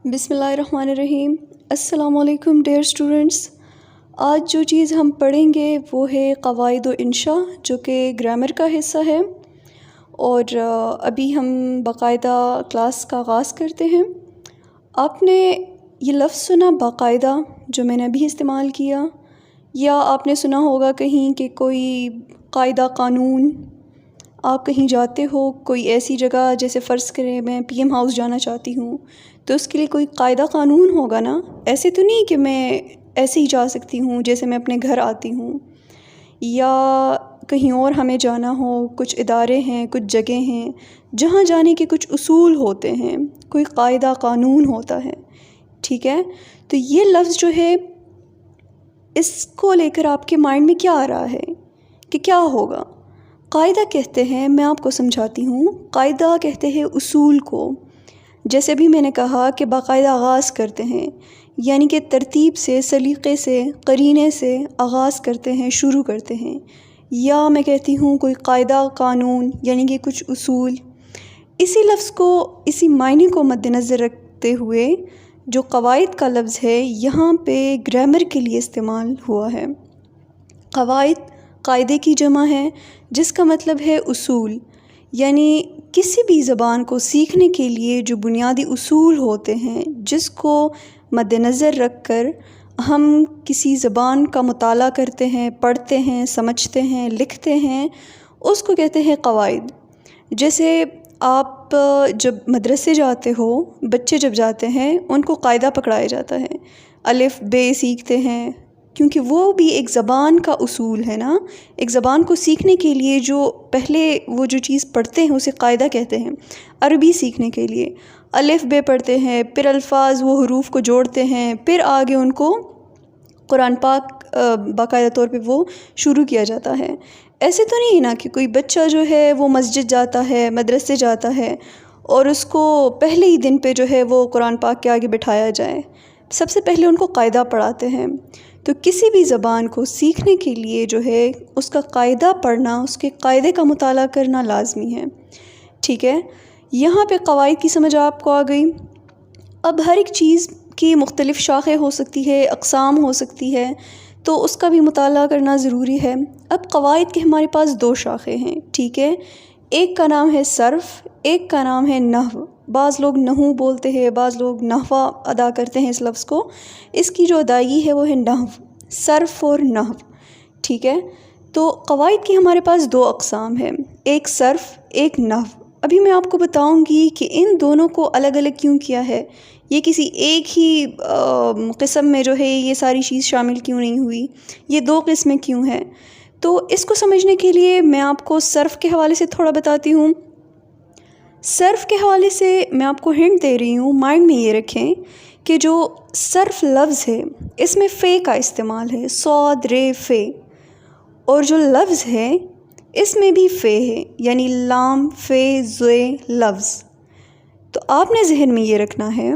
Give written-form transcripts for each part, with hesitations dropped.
بسم اللہ الرحمن الرحیم۔ السلام علیکم ڈیئر اسٹوڈنٹس۔ آج جو چیز ہم پڑھیں گے وہ ہے قواعد و انشاء، جو کہ گرامر کا حصہ ہے، اور ابھی ہم باقاعدہ کلاس کا آغاز کرتے ہیں۔ آپ نے یہ لفظ سنا باقاعدہ، جو میں نے ابھی استعمال کیا، یا آپ نے سنا ہوگا کہیں کہ کوئی قاعدہ قانون، آپ کہیں جاتے ہو کوئی ایسی جگہ، جیسے فرض کریں میں پی ایم ہاؤس جانا چاہتی ہوں تو اس کے لیے کوئی قاعدہ قانون ہوگا نا۔ ایسے تو نہیں کہ میں ایسے ہی جا سکتی ہوں جیسے میں اپنے گھر آتی ہوں، یا کہیں اور ہمیں جانا ہو، کچھ ادارے ہیں، کچھ جگہ ہیں جہاں جانے کے کچھ اصول ہوتے ہیں، کوئی قاعدہ قانون ہوتا ہے، ٹھیک ہے۔ تو یہ لفظ جو ہے، اس کو لے کر آپ کے مائنڈ میں کیا آ رہا ہے کہ کیا ہوگا؟ قاعدہ کہتے ہیں، میں آپ کو سمجھاتی ہوں، قاعدہ کہتے ہیں اصول کو۔ جیسے بھی میں نے کہا کہ باقاعدہ آغاز کرتے ہیں، یعنی کہ ترتیب سے، سلیقے سے، قرینے سے آغاز کرتے ہیں، شروع کرتے ہیں۔ یا میں کہتی ہوں کوئی قاعدہ قانون، یعنی کہ کچھ اصول۔ اسی لفظ کو، اسی معنی کو مد نظر رکھتے ہوئے جو قواعد کا لفظ ہے یہاں پہ گرامر کے لیے استعمال ہوا ہے۔ قواعد قاعدے کی جمع ہے، جس کا مطلب ہے اصول، یعنی کسی بھی زبان کو سیکھنے کے لیے جو بنیادی اصول ہوتے ہیں، جس کو مد نظر رکھ کر ہم کسی زبان کا مطالعہ کرتے ہیں، پڑھتے ہیں، سمجھتے ہیں، لکھتے ہیں، اس کو کہتے ہیں قواعد۔ جیسے آپ جب مدرسے جاتے ہو، بچے جب جاتے ہیں ان کو قاعدہ پکڑایا جاتا ہے، الف بے سیکھتے ہیں، کیونکہ وہ بھی ایک زبان کا اصول ہے نا۔ ایک زبان کو سیکھنے کے لیے جو پہلے وہ جو چیز پڑھتے ہیں اسے قاعدہ کہتے ہیں۔ عربی سیکھنے کے لیے الف بے پڑھتے ہیں، پھر الفاظ وہ حروف کو جوڑتے ہیں، پھر آگے ان کو قرآن پاک باقاعدہ طور پہ وہ شروع کیا جاتا ہے۔ ایسے تو نہیں نا کہ کوئی بچہ جو ہے وہ مسجد جاتا ہے، مدرسے جاتا ہے، اور اس کو پہلے ہی دن پہ جو ہے وہ قرآن پاک کے آگے بٹھایا جائے۔ سب سے پہلے ان کو قاعدہ پڑھاتے ہیں۔ تو کسی بھی زبان کو سیکھنے کے لیے جو ہے اس کا قاعدہ پڑھنا، اس کے قاعدے کا مطالعہ کرنا لازمی ہے، ٹھیک ہے۔ یہاں پہ قواعد کی سمجھ آپ کو آ گئی۔ اب ہر ایک چیز کی مختلف شاخیں ہو سکتی ہے، اقسام ہو سکتی ہے، تو اس کا بھی مطالعہ کرنا ضروری ہے۔ اب قواعد کے ہمارے پاس دو شاخیں ہیں، ٹھیک ہے۔ ایک کا نام ہے صرف، ایک کا نام ہے نحو۔ بعض لوگ نحو بولتے ہیں، بعض لوگ نحو ادا کرتے ہیں اس لفظ کو۔ اس کی جو ادائیگی ہے وہ ہے نحو، صرف اور نحو، ٹھیک ہے۔ تو قواعد کی ہمارے پاس دو اقسام ہیں، ایک صرف، ایک نحو۔ ابھی میں آپ کو بتاؤں گی کہ ان دونوں کو الگ الگ کیوں کیا ہے، یہ کسی ایک ہی قسم میں جو ہے یہ ساری چیز شامل کیوں نہیں ہوئی، یہ دو قسمیں کیوں ہیں۔ تو اس کو سمجھنے کے لیے میں آپ کو صرف کے حوالے سے تھوڑا بتاتی ہوں۔ صرف کے حوالے سے میں آپ کو ہنٹ دے رہی ہوں، مائنڈ میں یہ رکھیں کہ جو صرف لفظ ہے اس میں فے کا استعمال ہے، صاد رے فے، اور جو لفظ ہے اس میں بھی فے ہے، یعنی لام فے زوے لفظ۔ تو آپ نے ذہن میں یہ رکھنا ہے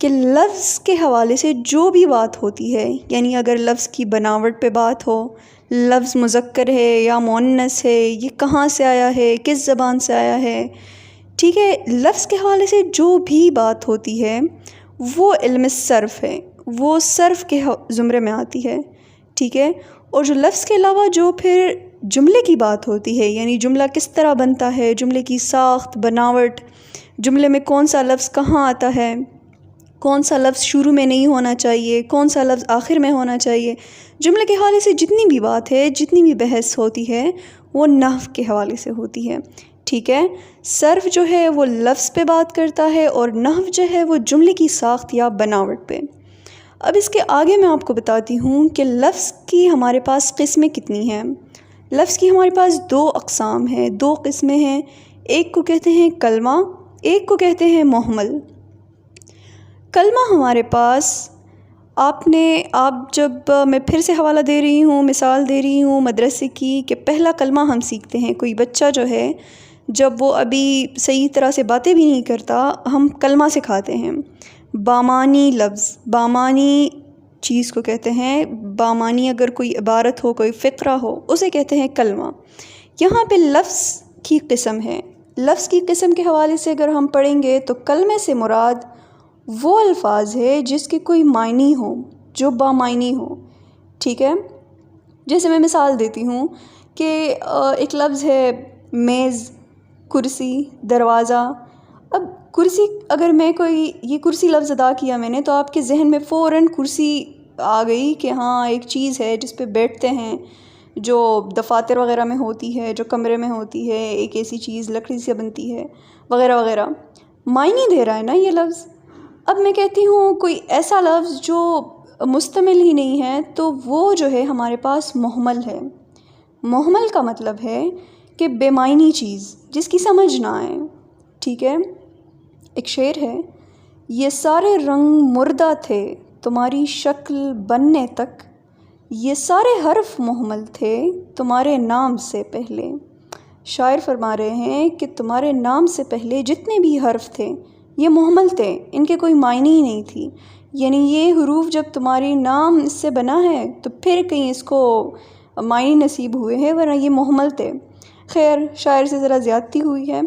کہ لفظ کے حوالے سے جو بھی بات ہوتی ہے، یعنی اگر لفظ کی بناوٹ پہ بات ہو، لفظ مذکر ہے یا مؤنث ہے، یہ کہاں سے آیا ہے، کس زبان سے آیا ہے، ٹھیک ہے، لفظ کے حوالے سے جو بھی بات ہوتی ہے وہ علم صرف ہے، وہ صرف کے زمرے میں آتی ہے، ٹھیک ہے۔ اور جو لفظ کے علاوہ جو پھر جملے کی بات ہوتی ہے، یعنی جملہ کس طرح بنتا ہے، جملے کی ساخت، بناوٹ، جملے میں کون سا لفظ کہاں آتا ہے، کون سا لفظ شروع میں نہیں ہونا چاہیے، کون سا لفظ آخر میں ہونا چاہیے، جملے کے حوالے سے جتنی بھی بات ہے، جتنی بھی بحث ہوتی ہے وہ نحو کے حوالے سے ہوتی ہے، ٹھیک ہے۔ صرف جو ہے وہ لفظ پہ بات کرتا ہے، اور نحو جو ہے وہ جملے کی ساخت یا بناوٹ پہ۔ اب اس کے آگے میں آپ کو بتاتی ہوں کہ لفظ کی ہمارے پاس قسمیں کتنی ہیں۔ لفظ کی ہمارے پاس دو اقسام ہیں، دو قسمیں ہیں، ایک کو کہتے ہیں کلمہ، ایک کو کہتے ہیں محمل۔ کلمہ ہمارے پاس آپ جب میں پھر سے حوالہ دے رہی ہوں، مثال دے رہی ہوں مدرسے کی، کہ پہلا کلمہ ہم سیکھتے ہیں، کوئی بچہ جو ہے جب وہ ابھی صحیح طرح سے باتیں بھی نہیں کرتا، ہم کلمہ سکھاتے ہیں۔ بامانی لفظ، بامانی چیز کو کہتے ہیں، بامانی اگر کوئی عبارت ہو، کوئی فقرہ ہو، اسے کہتے ہیں کلمہ۔ یہاں پہ لفظ کی قسم ہے، لفظ کی قسم کے حوالے سے اگر ہم پڑھیں گے تو کلمے سے مراد وہ الفاظ ہے جس کے کوئی معنی ہو، جو بامعنی ہو، ٹھیک ہے۔ جیسے میں مثال دیتی ہوں کہ ایک لفظ ہے میز، کرسی، دروازہ۔ اب کرسی، اگر میں کوئی یہ کرسی لفظ ادا کیا میں نے، تو آپ کے ذہن میں فوراً کرسی آ گئی کہ ہاں ایک چیز ہے جس پہ بیٹھتے ہیں، جو دفاتر وغیرہ میں ہوتی ہے، جو کمرے میں ہوتی ہے، ایک ایسی چیز لکڑی سے بنتی ہے وغیرہ وغیرہ۔ معنی دے رہا ہے نا یہ لفظ۔ اب میں کہتی ہوں کوئی ایسا لفظ جو مستمل ہی نہیں ہے، تو وہ جو ہے ہمارے پاس مہمل ہے۔ مہمل کا مطلب ہے کہ بے معنی چیز، جس کی سمجھ نہ آئے، ٹھیک ہے۔ ایک شعر ہے، یہ سارے رنگ مردہ تھے تمہاری شکل بننے تک، یہ سارے حرف مہمل تھے تمہارے نام سے پہلے۔ شاعر فرما رہے ہیں کہ تمہارے نام سے پہلے جتنے بھی حرف تھے یہ مہمل تھے، ان کے کوئی معنی ہی نہیں تھی۔ یعنی یہ حروف جب تمہاری نام اس سے بنا ہے تو پھر کہیں اس کو معنی نصیب ہوئے ہیں، ورنہ یہ مہمل تھے۔ خیر، شاعر سے ذرا زیادتی ہوئی ہے۔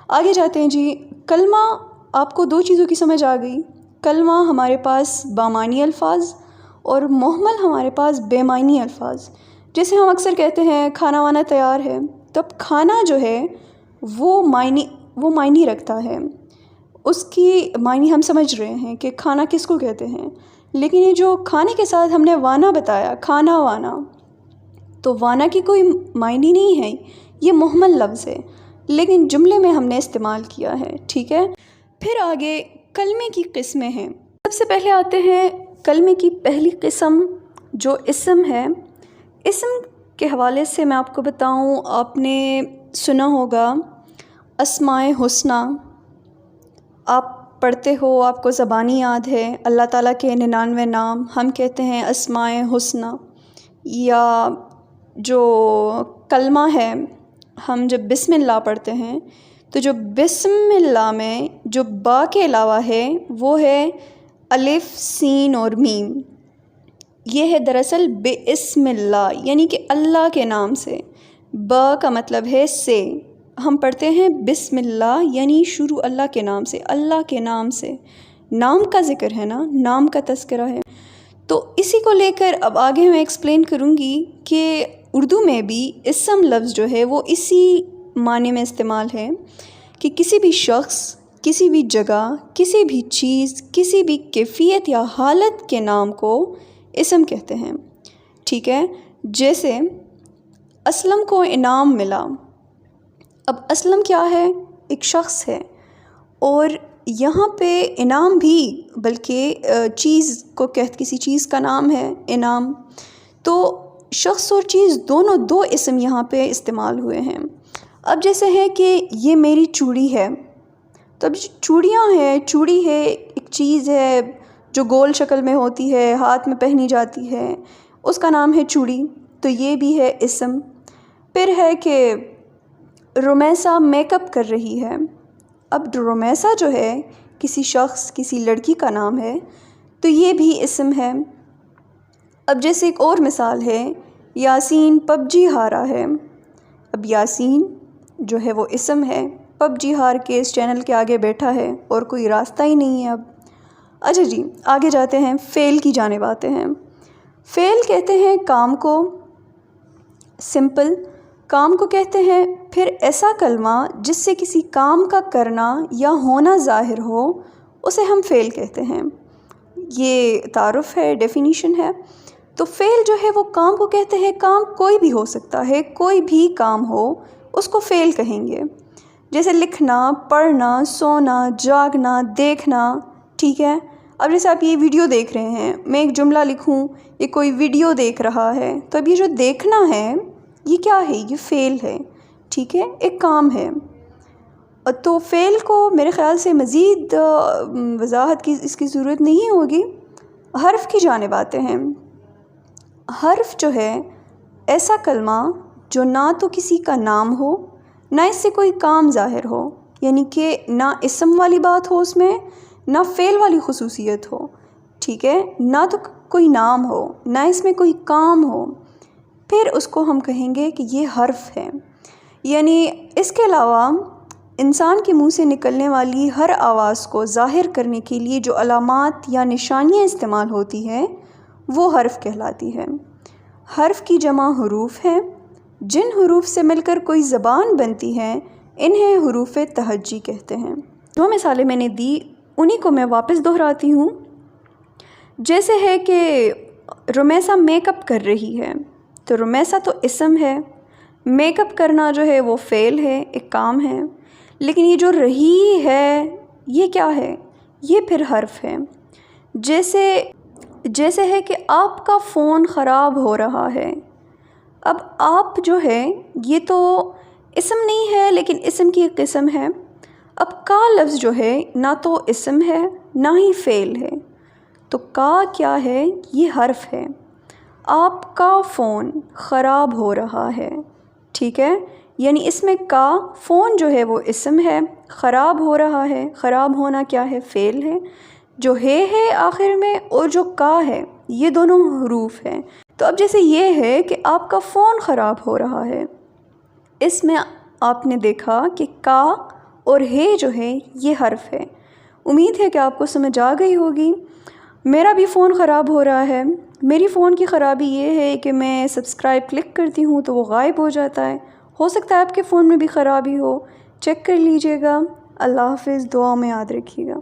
آگے جاتے ہیں جی۔ کلمہ، آپ کو دو چیزوں کی سمجھ آ گئی۔ کلمہ ہمارے پاس بامعنی الفاظ اور مہمل ہمارے پاس بے معنی الفاظ۔ جیسے ہم اکثر کہتے ہیں کھانا وانا تیار ہے، تو اب کھانا جو ہے وہ معنی رکھتا ہے، اس کی معنی ہم سمجھ رہے ہیں کہ کھانا کس کو کہتے ہیں، لیکن یہ جو کھانے کے ساتھ ہم نے وانا بتایا، کھانا وانا، تو وانا کی کوئی معنی نہیں ہے، یہ مہمل لفظ ہے، لیکن جملے میں ہم نے استعمال کیا ہے، ٹھیک ہے۔ پھر آگے کلمے کی قسمیں ہیں۔ سب سے پہلے آتے ہیں کلمے کی پہلی قسم جو اسم ہے۔ اسم کے حوالے سے میں آپ کو بتاؤں، آپ نے سنا ہوگا اسماء حسنی، آپ پڑھتے ہو، آپ کو زبانی یاد ہے، اللہ تعالیٰ کے 99 نام، ہم کہتے ہیں اسماء حسنی۔ یا جو کلمہ ہے، ہم جب بسم اللہ پڑھتے ہیں تو جو بسم اللہ میں جو با کے علاوہ ہے وہ ہے الف، سین اور میم۔ یہ ہے دراصل بسم اللہ، یعنی کہ اللہ کے نام سے۔ با کا مطلب ہے سے، ہم پڑھتے ہیں بسم اللہ یعنی شروع اللہ کے نام سے، اللہ کے نام سے، نام کا ذکر ہے نا، نام کا تذکرہ ہے۔ تو اسی کو لے کر اب آگے میں ایکسپلین کروں گی کہ اردو میں بھی اسم لفظ جو ہے وہ اسی معنی میں استعمال ہے کہ کسی بھی شخص، کسی بھی جگہ، کسی بھی چیز، کسی بھی کیفیت یا حالت کے نام کو اسم کہتے ہیں، ٹھیک ہے۔ جیسے اسلم کو انعام ملا۔ اب اسلم کیا ہے؟ ایک شخص ہے، اور یہاں پہ انعام بھی، بلکہ چیز کو کسی چیز کا نام ہے انعام، تو شخص اور چیز دونوں دو اسم یہاں پہ استعمال ہوئے ہیں۔ اب جیسے ہے کہ یہ میری چوڑی ہے، تو اب چوڑیاں ہیں، چوڑی ہے، ایک چیز ہے جو گول شکل میں ہوتی ہے، ہاتھ میں پہنی جاتی ہے، اس کا نام ہے چوڑی، تو یہ بھی ہے اسم۔ پھر ہے کہ رمیسہ میک اپ کر رہی ہے۔ اب رمیسہ جو ہے کسی شخص، کسی لڑکی کا نام ہے، تو یہ بھی اسم ہے۔ اب جیسے ایک اور مثال ہے، یاسین پب جی ہارا ہے۔ اب یاسین جو ہے وہ اسم ہے، پب جی ہار کے اس چینل کے آگے بیٹھا ہے اور کوئی راستہ ہی نہیں ہے اب۔ اچھا جی، آگے جاتے ہیں، فعل کی جانب آتے ہیں۔ فعل کہتے ہیں کام کو، سمپل کام کو کہتے ہیں۔ پھر ایسا کلمہ جس سے کسی کام کا کرنا یا ہونا ظاہر ہو، اسے ہم فعل کہتے ہیں۔ یہ تعارف ہے، ڈیفینیشن ہے۔ تو فعل جو ہے وہ کام کو کہتے ہیں، کام کوئی بھی ہو سکتا ہے، کوئی بھی کام ہو اس کو فعل کہیں گے۔ جیسے لکھنا، پڑھنا، سونا، جاگنا، دیکھنا، ٹھیک ہے۔ اب جیسے آپ یہ ویڈیو دیکھ رہے ہیں، میں ایک جملہ لکھوں، یہ کوئی ویڈیو دیکھ رہا ہے، تو اب یہ جو دیکھنا ہے یہ کیا ہے؟ یہ فعل ہے، ٹھیک ہے، ایک کام ہے۔ تو فعل کو میرے خیال سے مزید وضاحت کی اس کی ضرورت نہیں ہوگی۔ حرف کی جانب آتے ہیں۔ حرف جو ہے ایسا کلمہ جو نہ تو کسی کا نام ہو، نہ اس سے کوئی کام ظاہر ہو، یعنی کہ نہ اسم والی بات ہو اس میں، نہ فعل والی خصوصیت ہو، ٹھیک ہے، نہ تو کوئی نام ہو، نہ اس میں کوئی کام ہو، پھر اس کو ہم کہیں گے کہ یہ حرف ہے۔ یعنی اس کے علاوہ انسان کے منہ سے نکلنے والی ہر آواز کو ظاہر کرنے کے لیے جو علامات یا نشانیاں استعمال ہوتی ہیں وہ حرف کہلاتی ہے۔ حرف کی جمع حروف ہیں۔ جن حروف سے مل کر کوئی زبان بنتی ہے انہیں حروف تہجی کہتے ہیں۔ جو مثالیں میں نے دی انہی کو میں واپس دہراتی ہوں۔ جیسے ہے کہ رمیسہ میک اپ کر رہی ہے، تو رمیسہ تو اسم ہے، میک اپ کرنا جو ہے وہ فعل ہے، ایک کام ہے، لیکن یہ جو رہی ہے یہ کیا ہے؟ یہ پھر حرف ہے۔ جیسے ہے کہ آپ کا فون خراب ہو رہا ہے۔ اب آپ جو ہے یہ تو اسم نہیں ہے لیکن اسم کی ایک قسم ہے۔ اب کا لفظ جو ہے نہ تو اسم ہے نہ ہی فعل ہے، تو کا کیا ہے؟ یہ حرف ہے۔ آپ کا فون خراب ہو رہا ہے، ٹھیک ہے، یعنی اس میں کا، فون جو ہے وہ اسم ہے، خراب ہو رہا ہے، خراب ہونا کیا ہے؟ فعل ہے، جو ہے آخر میں، اور جو کا ہے یہ دونوں حروف ہیں۔ تو اب جیسے یہ ہے کہ آپ کا فون خراب ہو رہا ہے، اس میں آپ نے دیکھا کہ کا اور ہے جو ہے یہ حرف ہے۔ امید ہے کہ آپ کو سمجھ آ گئی ہوگی۔ میرا بھی فون خراب ہو رہا ہے۔ میری فون کی خرابی یہ ہے کہ میں سبسکرائب کلک کرتی ہوں تو وہ غائب ہو جاتا ہے۔ ہو سکتا ہے آپ کے فون میں بھی خرابی ہو، چیک کر لیجئے گا۔ اللہ حافظ، دعا میں یاد رکھیے گا۔